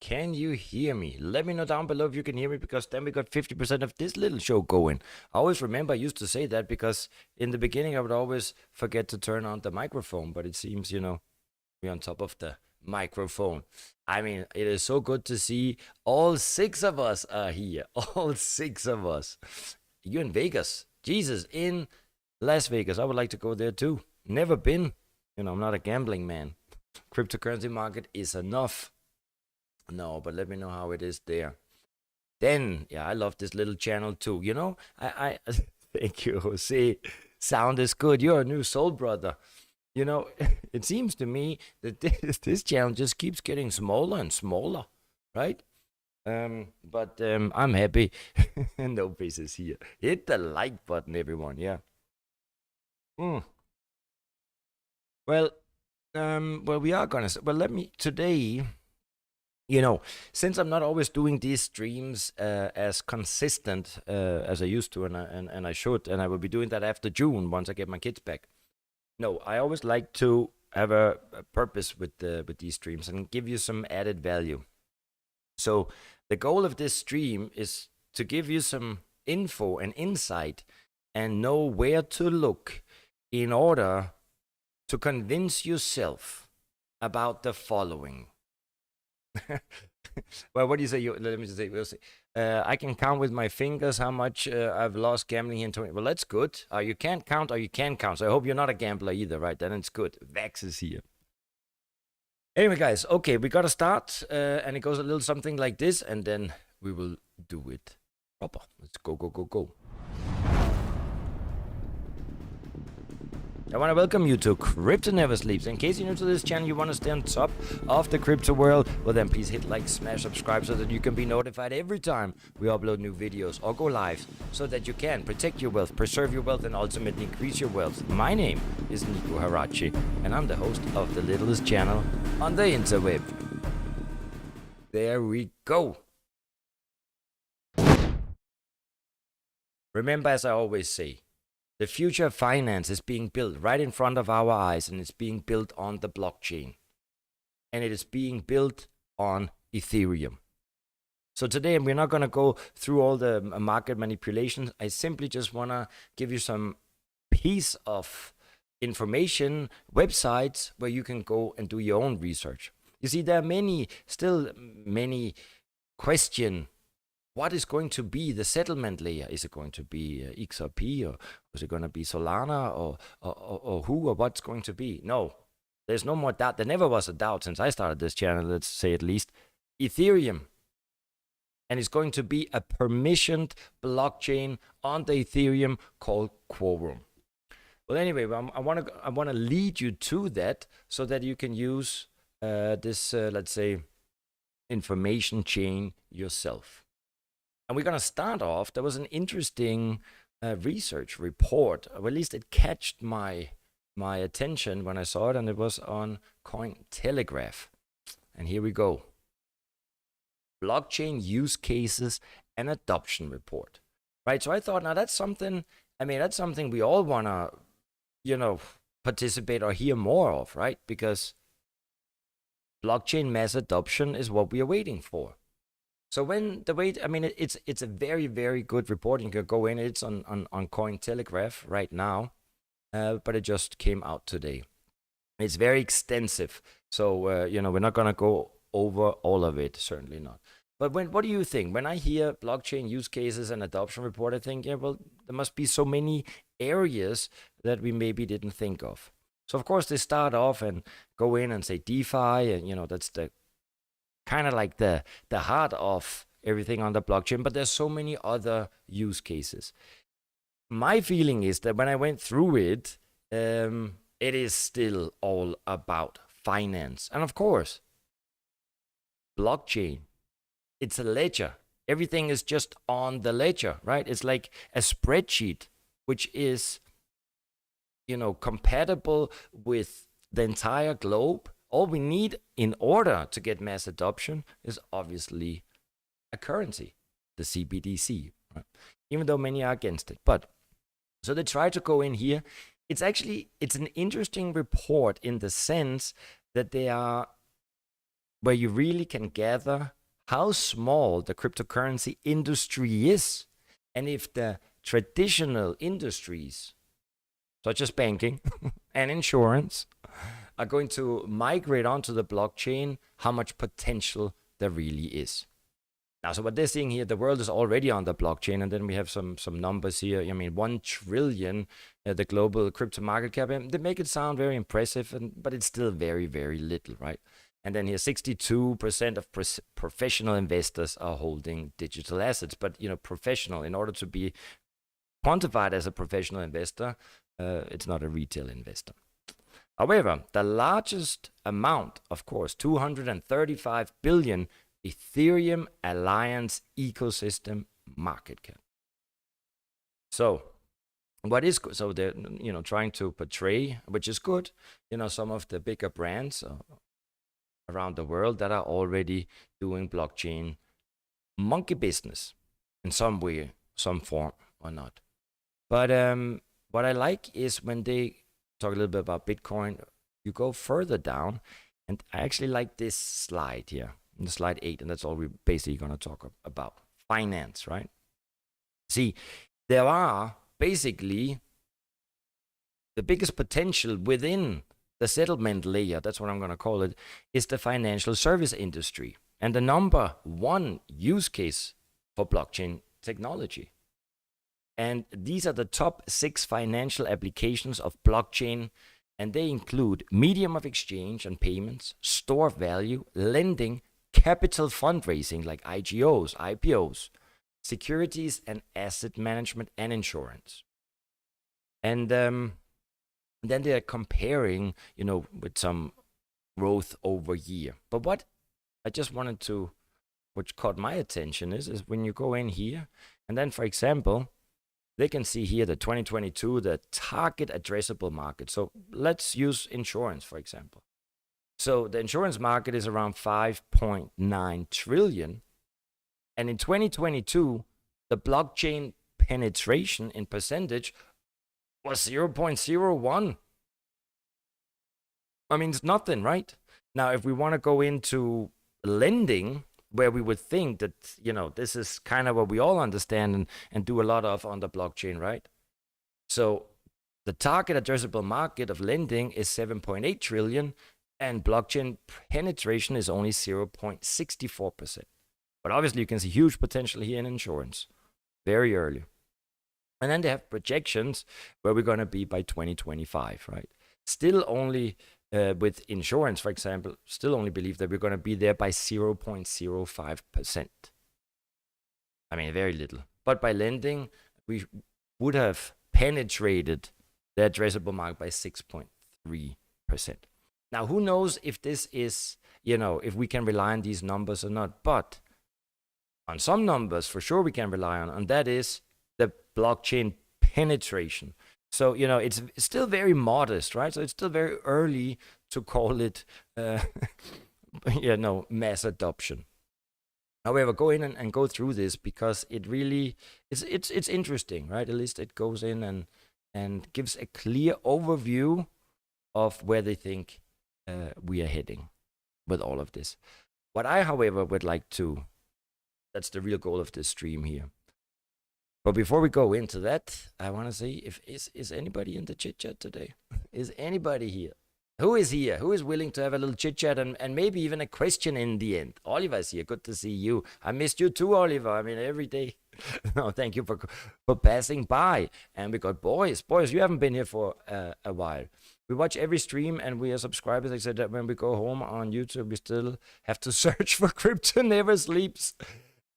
Can you hear me? Let me know down below if you can hear me, because then we got 50% of this little show going. I always remember I used to say that because in the beginning I would always forget to turn on the microphone, but it seems, we're on top of the microphone. I mean, it is so good to see all 6 of us are here. All 6 of us. You in Vegas. Jesus, in Las Vegas. I would like to go there too. Never been. I'm not a gambling man. Cryptocurrency market is enough. No, but let me know how it is there. Then, yeah, I love this little channel too. I thank you, Jose. Sound is good. You're a new soul brother. It seems to me that this channel just keeps getting smaller and smaller, right? But I'm happy. No faces here. Hit the like button, everyone. Yeah. Well, we are gonna. Well, let me today. Since I'm not always doing these streams as consistent as I used to, and I should, and I will be doing that after June once I get my kids back. No, I always like to have a purpose with these streams and give you some added value. So the goal of this stream is to give you some info and insight and know where to look in order to convince yourself about the following. Well, what do you say? Let me just say, we'll see. I can count with my fingers how much I've lost gambling in 20. Well, that's good. You can't count or you can count. So I hope you're not a gambler either, right? Then it's good. Vax is here. Anyway, guys, okay, we got to start. And it goes a little something like this, and then we will do it proper. Let's go, go, go, go. I want to welcome you to Crypto Never Sleeps. In case you're new to this channel, you want to stay on top of the crypto world, well then please hit like, smash, subscribe so that you can be notified every time we upload new videos or go live, so that you can protect your wealth, preserve your wealth, and ultimately increase your wealth. My name is Nico Harachi, and I'm the host of the littlest channel on the interweb. There we go. Remember, as I always say, the future of finance is being built right in front of our eyes, and it's being built on the blockchain. And it is being built on Ethereum. So today, we're not going to go through all the market manipulations. I simply just want to give you some piece of information, websites where you can go and do your own research. You see, there are still many questions. What is going to be the settlement layer? Is it going to be XRP, or is it going to be Solana, or who, or what's going to be? No, there's no more doubt. There never was a doubt since I started this channel, let's say at least. Ethereum. And it's going to be a permissioned blockchain on the Ethereum called Quorum. Well, anyway, I want to lead you to that so that you can use this, let's say, information chain yourself. And we're going to start off. There was an interesting research report, or at least it catched my attention when I saw it, and it was on Cointelegraph. And here we go. Blockchain use cases and adoption report. Right, so I thought, now that's something, that's something we all want to, participate or hear more of, right? Because blockchain mass adoption is what we are waiting for. So it's a very, very good report. You can go in. It's on Cointelegraph right now, but it just came out today. It's very extensive. So, we're not going to go over all of it, certainly not. But what do you think? When I hear blockchain use cases and adoption report, I think, there must be so many areas that we maybe didn't think of. So, of course, they start off and go in and say DeFi, and, that's the kind of like the heart of everything on the blockchain, but there's so many other use cases. My feeling is that when I went through it, it is still all about finance. And of course, blockchain, it's a ledger. Everything is just on the ledger, right? It's like a spreadsheet, which is, compatible with the entire globe. All we need in order to get mass adoption is obviously a currency, the CBDC, right? Even though many are against it. But so they try to go in here. It's an interesting report in the sense that they are where you really can gather how small the cryptocurrency industry is. And if the traditional industries, such as banking and insurance, are going to migrate onto the blockchain, how much potential there really is. Now, so what they're seeing here, the world is already on the blockchain, and then we have some numbers here. I mean, 1 trillion, the global crypto market cap. And they make it sound very impressive, but it's still very, very little, right? And then here, 62% of professional investors are holding digital assets. But, professional, in order to be quantified as a professional investor, it's not a retail investor. However, the largest amount, of course, 235 billion Ethereum Alliance ecosystem market cap. So what is good? So they're trying to portray, which is good, some of the bigger brands around the world that are already doing blockchain monkey business in some way, some form or not. But what I like is when they talk a little bit about Bitcoin, you go further down, and I actually like this slide here. In slide 8, and that's all we're basically going to talk about. Finance, right? See, there are basically the biggest potential within the settlement layer, that's what I'm going to call it, is the financial service industry. And the number 1 use case for blockchain technology. And these are the top 6 financial applications of blockchain, and they include medium of exchange and payments, store of value, lending, capital fundraising like IGOs, IPOs, securities and asset management, and insurance. And then they're comparing, with some growth over year. But what I just wanted to, which caught my attention is when you go in here, and then, for example, they can see here the 2022, the target addressable market. So let's use insurance, for example. So the insurance market is around 5.9 trillion. And in 2022, the blockchain penetration in percentage was 0.01. I mean, it's nothing, right? Now, if we want to go into lending, where we would think that, this is kind of what we all understand and do a lot of on the blockchain, right? So the target addressable market of lending is 7.8 trillion. And blockchain penetration is only 0.64%. But obviously, you can see huge potential here in insurance, very early. And then they have projections where we're going to be by 2025, right? Still only with insurance, for example, still only believe that we're going to be there by 0.05%. I mean, very little. But by lending, we would have penetrated the addressable market by 6.3%. Now, who knows if this is, if we can rely on these numbers or not. But on some numbers, for sure we can rely on, and that is the blockchain penetration. So, it's still very modest, right? So it's still very early to call it, mass adoption. However, go in and go through this because it really, it's interesting, right? At least it goes in and gives a clear overview of where they think we are heading with all of this. What I, however, would like to, that's the real goal of this stream here. But before we go into that, I want to see if is anybody in the chit chat today? Is anybody here? Who is here? Who is willing to have a little chit chat and maybe even a question in the end? Oliver is here. Good to see you. I missed you too, Oliver. I mean, every day. No, thank you for passing by. And we got boys. Boys, you haven't been here for a while. We watch every stream and we are subscribers. I said that when we go home on YouTube, we still have to search for Crypto Never Sleeps.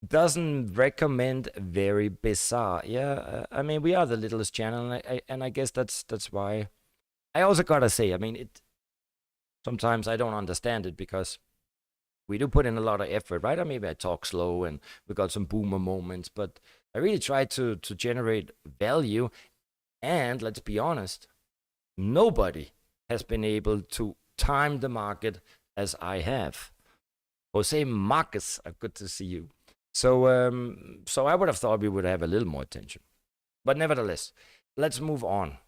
Doesn't recommend very bizarre. Yeah, I mean, we are the littlest channel, and I guess that's why. I also gotta say, I mean, sometimes I don't understand it because we do put in a lot of effort, right? Or maybe I talk slow and we got some boomer moments, but I really try to generate value. And let's be honest, nobody has been able to time the market as I have. Jose Marcus, good to see you. So I would have thought we would have a little more attention. But nevertheless, let's move on.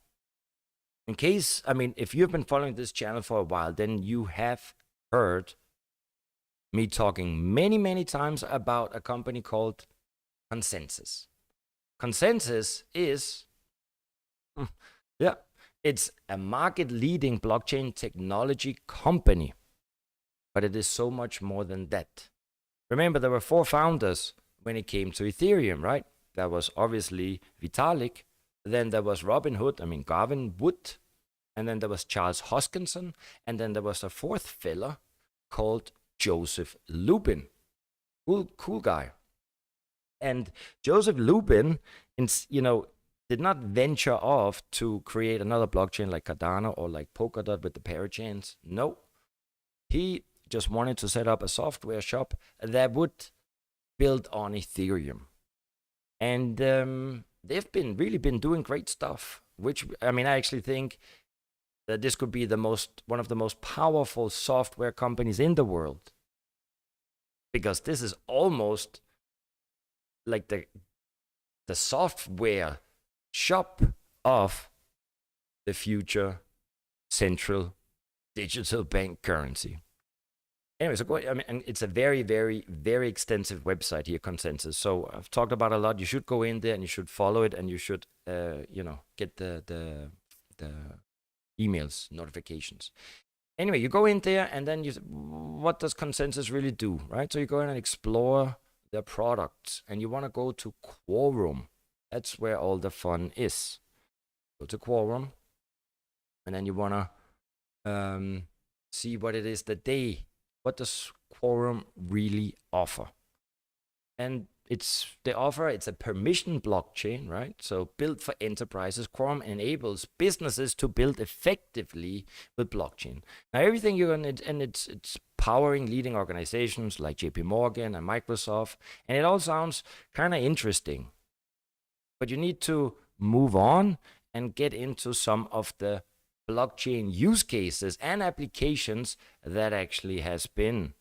In case, I mean, if you've been following this channel for a while, then you have heard me talking many, many times about a company called Consensus. Consensus is, yeah, it's a market-leading blockchain technology company, but it is so much more than that. Remember, there were 4 founders when it came to Ethereum, right? There was obviously Vitalik, then there was Gavin Wood, and then there was Charles Hoskinson, and then there was a 4th fella called Joseph Lubin. Cool guy. And Joseph Lubin, did not venture off to create another blockchain like Cardano or like Polkadot with the parachains. No. He just wanted to set up a software shop that would build on Ethereum. And they've really been doing great stuff, which, I actually think that this could be one of the most powerful software companies in the world. Because this is almost like the software shop of the future central digital bank currency. Anyway, so and it's a very, very, very extensive website here, Consensus. So I've talked about a lot. You should go in there and you should follow it, and you should, get the emails, notifications. Anyway, you go in there, and then what does Consensus really do, right? So you go in and explore their products, and you want to go to Quorum. That's where all the fun is. Go to Quorum, and then you want to see what it is what does Quorum really offer? And it's a permission blockchain, right? So built for enterprises, Quorum enables businesses to build effectively with blockchain. Now everything it's powering leading organizations like JP Morgan and Microsoft, and it all sounds kind of interesting. But you need to move on and get into some of the blockchain use cases and applications that actually has been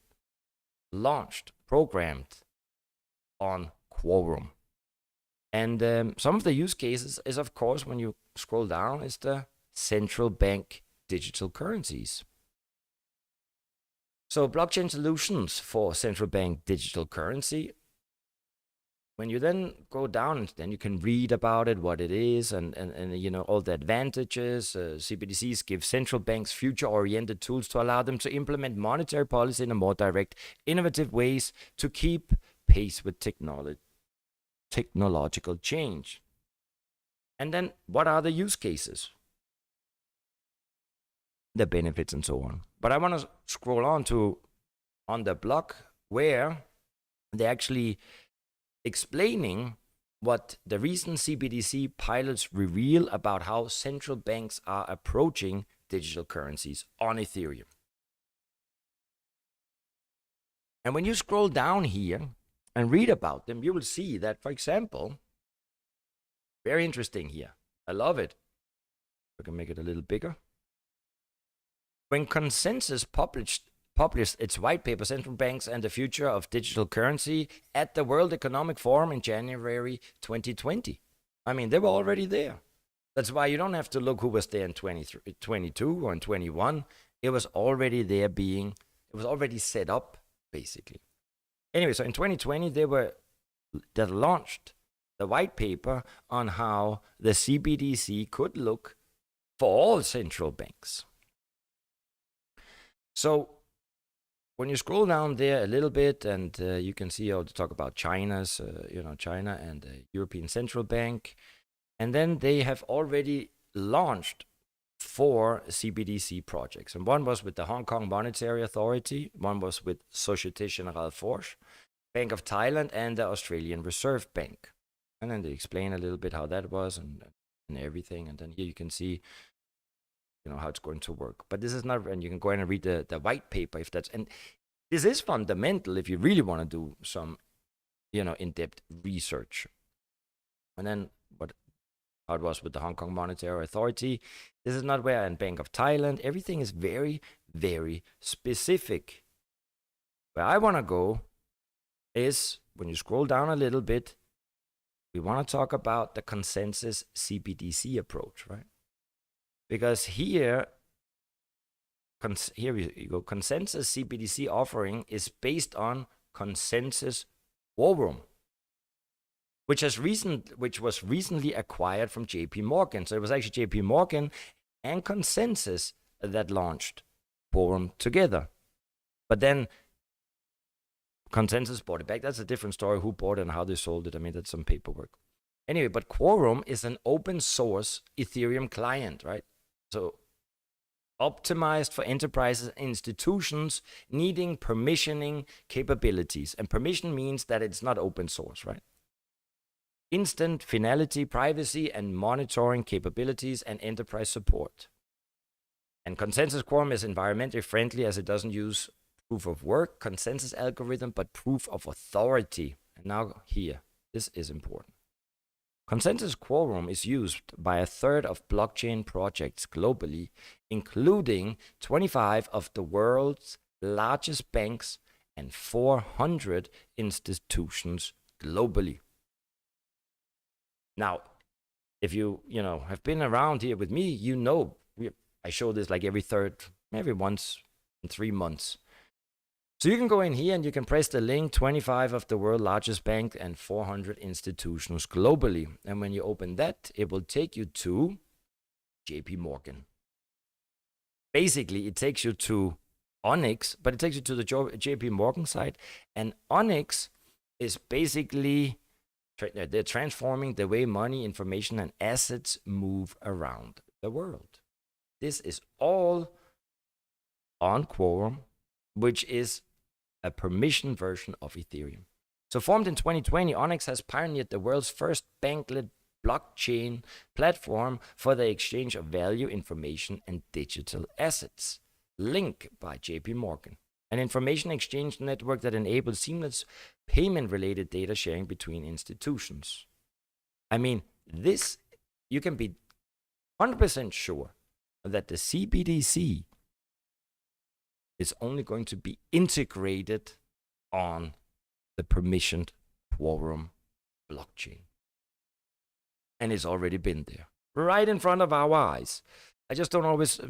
launched, programmed on Quorum. And some of the use cases is, of course, when you scroll down, is the central bank digital currencies. So blockchain solutions for central bank digital currency. When you then go down, then you can read about it, what it is, and all the advantages. CBDCs give central banks future-oriented tools to allow them to implement monetary policy in a more direct, innovative ways to keep pace with technological change. And then what are the use cases? The benefits and so on. But I want to scroll on the block where they actually explaining what the recent CBDC pilots reveal about how central banks are approaching digital currencies on Ethereum. And when you scroll down here and read about them, you will see that, for example, very interesting here. I love it. I can make it a little bigger. When Consensus published its white paper, Central Banks and the Future of Digital Currency, at the World Economic Forum in January 2020. They were already there. That's why you don't have to look who was there in 22 or in 21. It was already there it was already set up, basically. Anyway, so in 2020, they launched the white paper on how the CBDC could look for all central banks. So when you scroll down there a little bit, and you can see how to talk about China and the European Central Bank, and then they have already launched 4 CBDC projects, and one was with the Hong Kong Monetary Authority, one was with Société Générale Forge, Bank of Thailand, and the Australian Reserve Bank. And then they explain a little bit how that was and everything, and then here you can see how it's going to work. But this is not, and you can go in and read the white paper if that's, and this is fundamental if you really want to do some, in-depth research. And then how it was with the Hong Kong Monetary Authority. This is not where, in Bank of Thailand, everything is very, very specific. Where I want to go is, when you scroll down a little bit, we want to talk about the Consensus CBDC approach, right? Because here, here you go. Consensus CBDC offering is based on Consensus Quorum, which was recently acquired from JP Morgan. So it was actually JP Morgan and Consensus that launched Quorum together. But then Consensus bought it back. That's a different story, who bought it and how they sold it. I mean, that's some paperwork. Anyway, but Quorum is an open source Ethereum client, right? So optimized for enterprises and institutions needing permissioning capabilities. And permission means that it's not open source, right? Instant finality, privacy, and monitoring capabilities and enterprise support. And Consensus Quorum is environmentally friendly as it doesn't use proof of work, consensus algorithm, but proof of authority. And now here, this is important. Consensus Quorum is used by a third of blockchain projects globally, including 25 of the world's largest banks and 400 institutions globally. Now, if you have been around here with me, I show this like every once in 3 months. So you can go in here and you can press the link, 25 of the world's largest bank and 400 institutions globally. And when you open that, it will take you to JP Morgan. Basically, it takes you to Onyx, but it takes you to the JP Morgan site. And Onyx is basically, they're transforming the way money, information, and assets move around the world. This is all on Quorum, which is a permission version of Ethereum. So formed in 2020, Onyx has pioneered the world's first banklet blockchain platform for the exchange of value, information, and digital assets. Link by JP Morgan, an information exchange network that enables seamless payment-related data sharing between institutions. I mean, this, you can be 100% sure that the CBDC is only going to be integrated on the permissioned Quorum blockchain. And it's already been there, right in front of our eyes. I just don't always,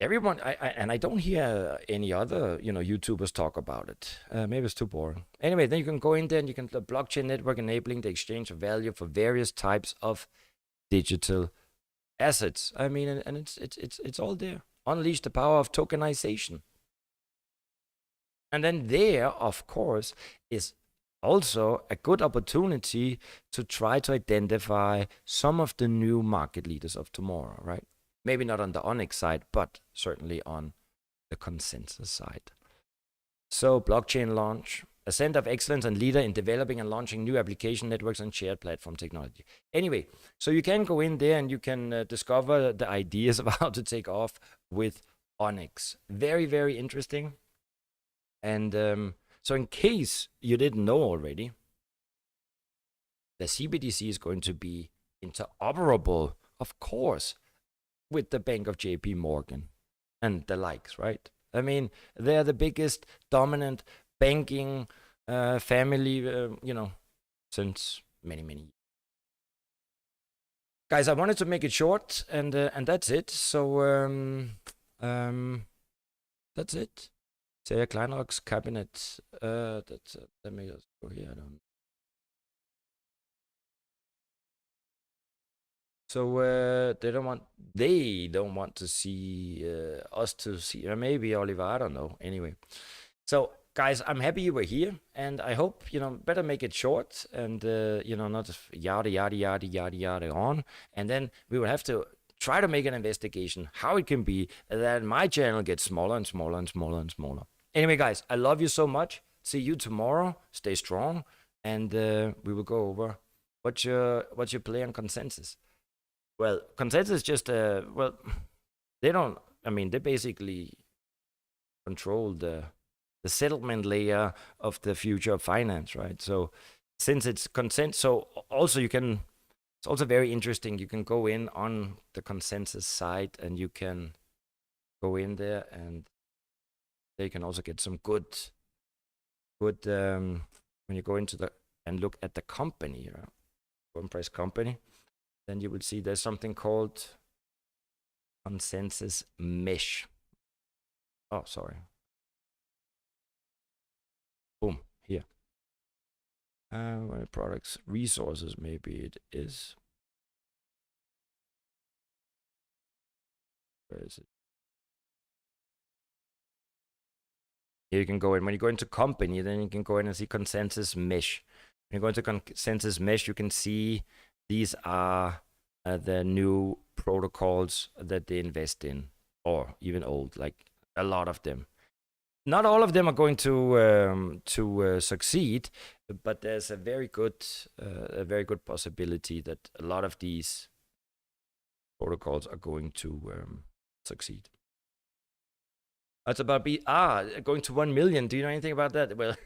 everyone, I don't hear any other, YouTubers talk about it. Maybe it's too boring. Anyway, then you can go in there and you can, the blockchain network enabling the exchange of value for various types of digital assets. I mean, and it's all there. Unleash the power of tokenization. And then there, of course, is also a good opportunity to try to identify some of the new market leaders of tomorrow, right? Maybe not on the Onyx side, but certainly on the Consensus side. So blockchain launch, a center of excellence and leader in developing and launching new application networks and shared platform technology. Anyway, so you can go in there and you can discover the ideas of how to take off with Onyx. Very, very interesting. And so in case you didn't know already, the CBDC is going to be interoperable, of course, with the Bank of JP Morgan and the likes, right? I mean, they're the biggest dominant banking family, since many years. Guys, I wanted to make it short, and that's it. So that's it. Sarah Kleinrock's cabinet. Let me just go here. I don't. So they don't want to see us to see, or maybe Oliver, I don't know. Anyway, so guys, I'm happy you were here, and I hope better make it short and not yada on, and then we will have to try to make an investigation how it can be that my channel gets smaller and smaller and smaller and smaller. Anyway, guys, I love you so much. See you tomorrow. Stay strong, and we will go over what's your play on Consensus. Well, Consensus just they don't. I mean, they basically control the settlement layer of the future of finance, right? So since it's so also you can. It's also very interesting. You can go in on the Consensus site and you can go in there, and they can also get some good when you go into and look at the company, go and press company. Then you will see there's something called consensus mesh. Oh, sorry. Boom, here. Products, resources, maybe it is. Where is it? Here you can go in. When you go into company, then you can go in and see consensus mesh. When you go into consensus mesh, you can see these are the new protocols that they invest in, or even old, like a lot of them. Not all of them are going to succeed, but there's a very good possibility that a lot of these protocols are going to succeed. That's about going to 1 million. Do you know anything about that? Well,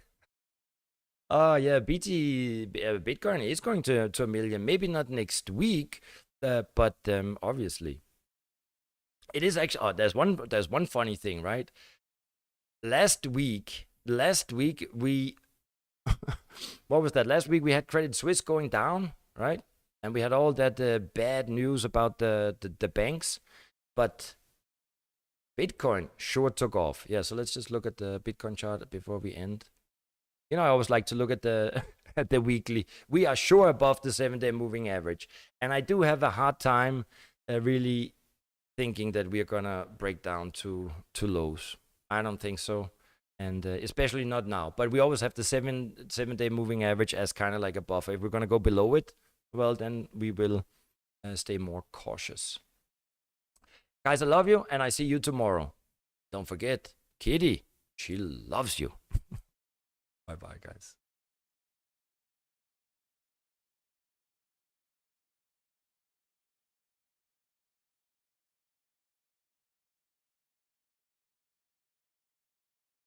yeah, Bitcoin is going to 1 million. Maybe not next week, but obviously, it is actually. Oh, there's one funny thing, right? Last week we what was that? Last week we had Credit Suisse going down, right? And we had all that bad news about the banks, but Bitcoin sure took off. Yeah, so let's just look at the Bitcoin chart before we end. You know, I always like to look at the at the weekly. We are sure above the 7-day moving average, and I do have a hard time really thinking that we are gonna break down to lows. I don't think so, and especially not now. But we always have the 7-day moving average as kind of like a buffer. If we're gonna go below it, well, then we will stay more cautious. Guys, I love you, and I see you tomorrow. Don't forget, Kitty, she loves you. Bye-bye, guys.